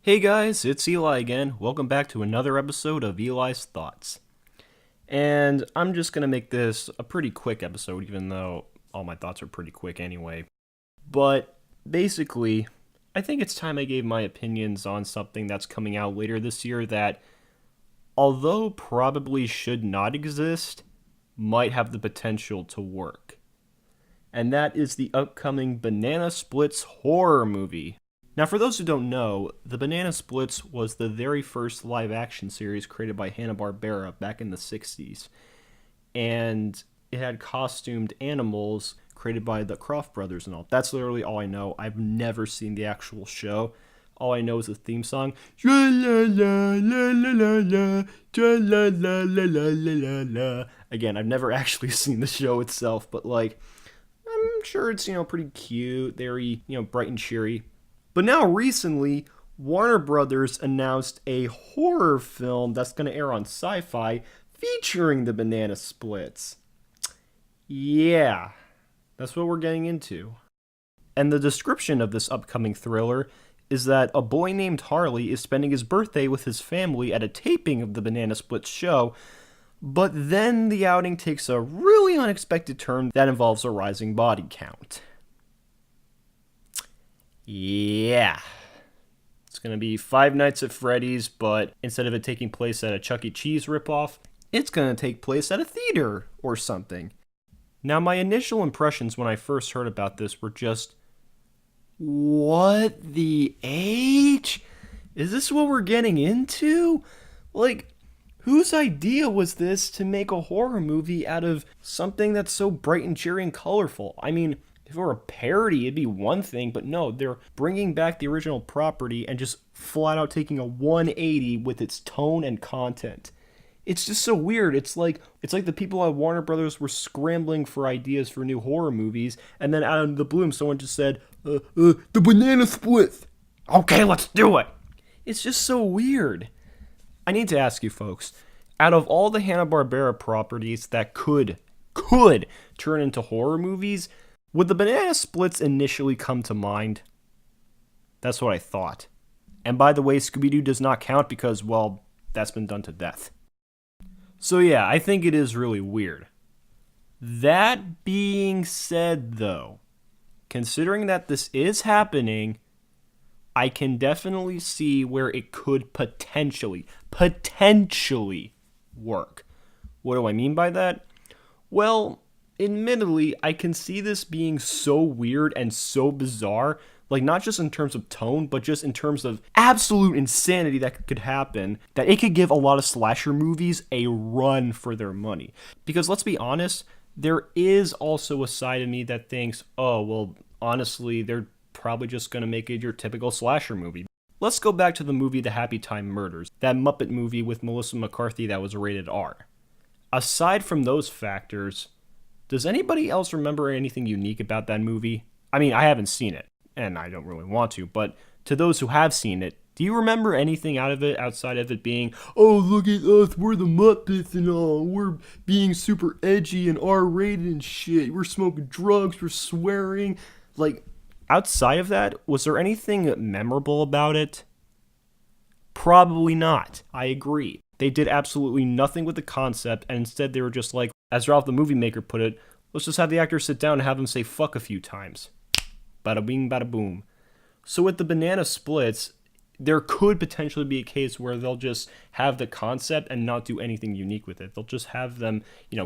Hey guys, it's Eli again. Welcome back to another episode of Eli's Thoughts. And I'm just going to make this a pretty quick episode, even though all my thoughts are pretty quick anyway. But basically, I think it's time I gave my opinions on something that's coming out later this year that, although probably should not exist, might have the potential to work. And that is the upcoming Banana Splits horror movie. Now, for those who don't know, the Banana Splits was the very first live-action series created by Hanna-Barbera back in the 60s. And it had costumed animals created by the Croft brothers and all. That's literally all I know. I've never seen the actual show. All I know is the theme song. Again, I've never actually seen the show itself, but I'm sure it's, pretty cute, very, bright and cheery. But now recently, Warner Brothers announced a horror film that's going to air on Sci-Fi featuring the Banana Splits. Yeah, that's what we're getting into. And the description of this upcoming thriller is that a boy named Harley is spending his birthday with his family at a taping of the Banana Splits show, but then the outing takes a really unexpected turn that involves a rising body count. Yeah. It's going to be Five Nights at Freddy's, but instead of it taking place at a Chuck E. Cheese ripoff, it's going to take place at a theater or something. Now, my initial impressions when I first heard about this were just, what the H? Is this what we're getting into? Whose idea was this to make a horror movie out of something that's so bright and cheery and colorful? I mean, if it were a parody, it'd be one thing, but no, they're bringing back the original property and just flat out taking a 180 with its tone and content. It's just so weird. It's like the people at Warner Brothers were scrambling for ideas for new horror movies, and then out of the blue, someone just said, the Banana Split. Okay, let's do it. It's just so weird. I need to ask you folks, out of all the Hanna-Barbera properties that could turn into horror movies, would the Banana Splits initially come to mind? That's what I thought. And by the way, Scooby-Doo does not count because, well, that's been done to death. So yeah, I think it is really weird. That being said, though, considering that this is happening, I can definitely see where it could potentially work. What do I mean by that? Well, admittedly, I can see this being so weird and so bizarre, not just in terms of tone, but just in terms of absolute insanity that could happen, that it could give a lot of slasher movies a run for their money. Because let's be honest, there is also a side of me that thinks, oh, well, honestly, they're probably just going to make it your typical slasher movie. Let's go back to the movie The Happy Time Murders, that Muppet movie with Melissa McCarthy that was rated R. Aside from those factors, does anybody else remember anything unique about that movie? I mean, I haven't seen it, and I don't really want to, but to those who have seen it, do you remember anything out of it outside of it being, oh, look at us, we're the Muppets and all, we're being super edgy and R-rated and shit, we're smoking drugs, we're swearing? Outside of that, was there anything memorable about it? Probably not. I agree. They did absolutely nothing with the concept, and instead they were just like, as Ralph the Movie Maker put it, let's just have the actors sit down and have them say fuck a few times. Bada bing, bada boom. So with the Banana Splits, there could potentially be a case where they'll just have the concept and not do anything unique with it. They'll just have them,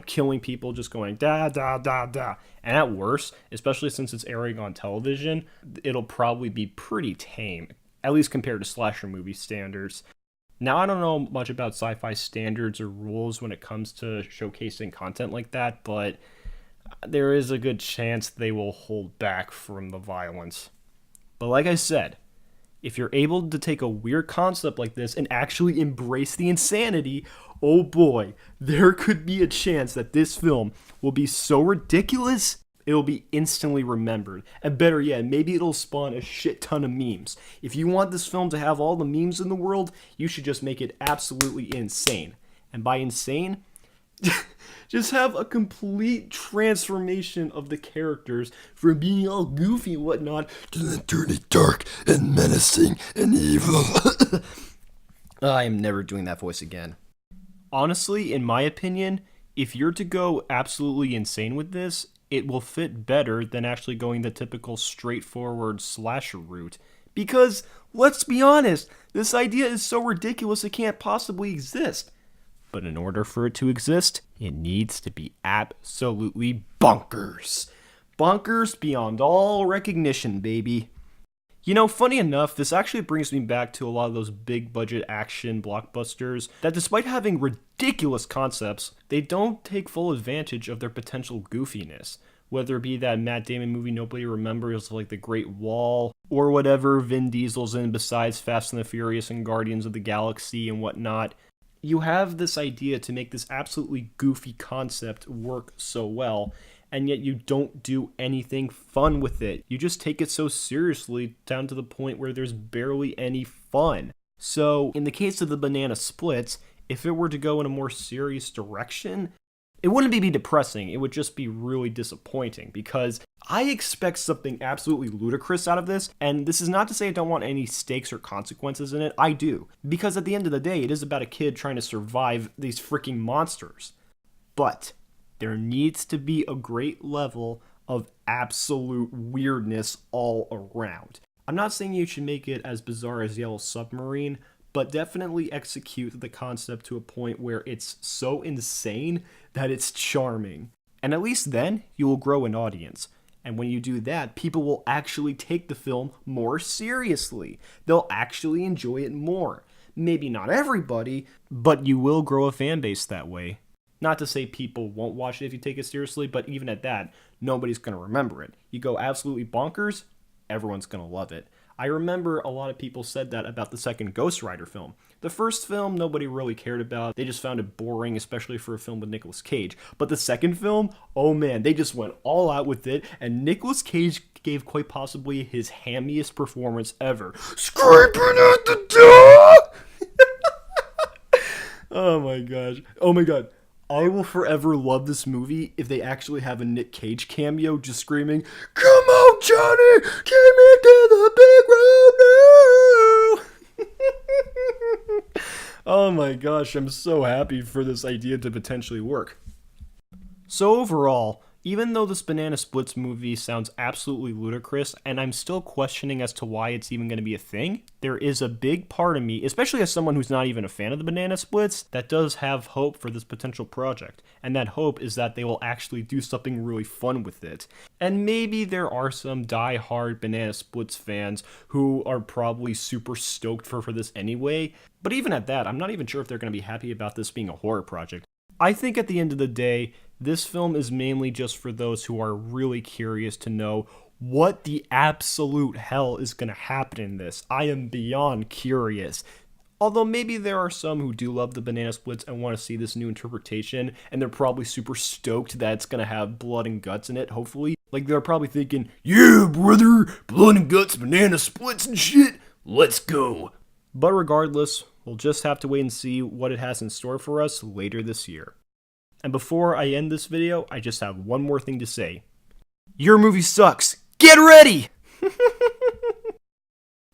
killing people, just going da, da, da, da. And at worst, especially since it's airing on television, it'll probably be pretty tame, at least compared to slasher movie standards. Now, I don't know much about sci-fi standards or rules when it comes to showcasing content like that, but there is a good chance they will hold back from the violence. But like I said, if you're able to take a weird concept like this and actually embrace the insanity, oh boy, there could be a chance that this film will be so ridiculous, it'll be instantly remembered. And better yet, maybe it'll spawn a shit ton of memes. If you want this film to have all the memes in the world, you should just make it absolutely insane. And by insane, Just have a complete transformation of the characters from being all goofy and whatnot to then turning dark and menacing and evil. I am never doing that voice again. Honestly, in my opinion, if you're to go absolutely insane with this, it will fit better than actually going the typical straightforward slasher route. Because, let's be honest, this idea is so ridiculous it can't possibly exist. But in order for it to exist, it needs to be absolutely bonkers. Bonkers beyond all recognition, baby. You know, funny enough, this actually brings me back to a lot of those big budget action blockbusters that, despite having ridiculous concepts, they don't take full advantage of their potential goofiness. Whether it be that Matt Damon movie nobody remembers, like The Great Wall, or whatever Vin Diesel's in besides Fast and the Furious and Guardians of the Galaxy and whatnot. You have this idea to make this absolutely goofy concept work so well, and yet you don't do anything fun with it. You just take it so seriously down to the point where there's barely any fun. So, in the case of the banana splits, if it were to go in a more serious direction, it wouldn't be depressing, it would just be really disappointing, because I expect something absolutely ludicrous out of this, and this is not to say I don't want any stakes or consequences in it, I do. Because at the end of the day, it is about a kid trying to survive these freaking monsters. But there needs to be a great level of absolute weirdness all around. I'm not saying you should make it as bizarre as Yellow Submarine, but definitely execute the concept to a point where it's so insane that it's charming. And at least then, you will grow an audience. And when you do that, people will actually take the film more seriously. They'll actually enjoy it more. Maybe not everybody, but you will grow a fan base that way. Not to say people won't watch it if you take it seriously, but even at that, nobody's going to remember it. You go absolutely bonkers, everyone's going to love it. I remember a lot of people said that about the second Ghost Rider film. The first film, nobody really cared about. They just found it boring, especially for a film with Nicolas Cage. But the second film, oh man, they just went all out with it, and Nicolas Cage gave quite possibly his hammiest performance ever. Scraping at the door! Oh my gosh. Oh my god. I will forever love this movie if they actually have a Nick Cage cameo just screaming, "Come on, Johnny! Get me to the big road now!" Oh my gosh, I'm so happy for this idea to potentially work. So overall, even though this Banana Splits movie sounds absolutely ludicrous, and I'm still questioning as to why it's even going to be a thing, there is a big part of me, especially as someone who's not even a fan of the Banana Splits, that does have hope for this potential project. And that hope is that they will actually do something really fun with it. And maybe there are some die-hard Banana Splits fans who are probably super stoked for this anyway, but even at that, I'm not even sure if they're going to be happy about this being a horror project. I think at the end of the day, this film is mainly just for those who are really curious to know what the absolute hell is going to happen in this. I am beyond curious. Although maybe there are some who do love the Banana Splits and want to see this new interpretation, and they're probably super stoked that it's going to have blood and guts in it, hopefully. Like, they're probably thinking, "Yeah, brother, blood and guts, Banana Splits and shit, let's go." But regardless, we'll just have to wait and see what it has in store for us later this year. And before I end this video, I just have one more thing to say. Your movie sucks! Get ready!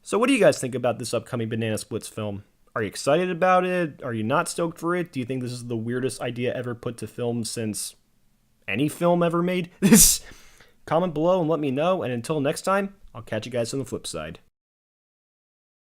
So what do you guys think about this upcoming Banana Splits film? Are you excited about it? Are you not stoked for it? Do you think this is the weirdest idea ever put to film since any film ever made? Comment below and let me know, and until next time, I'll catch you guys on the flip side.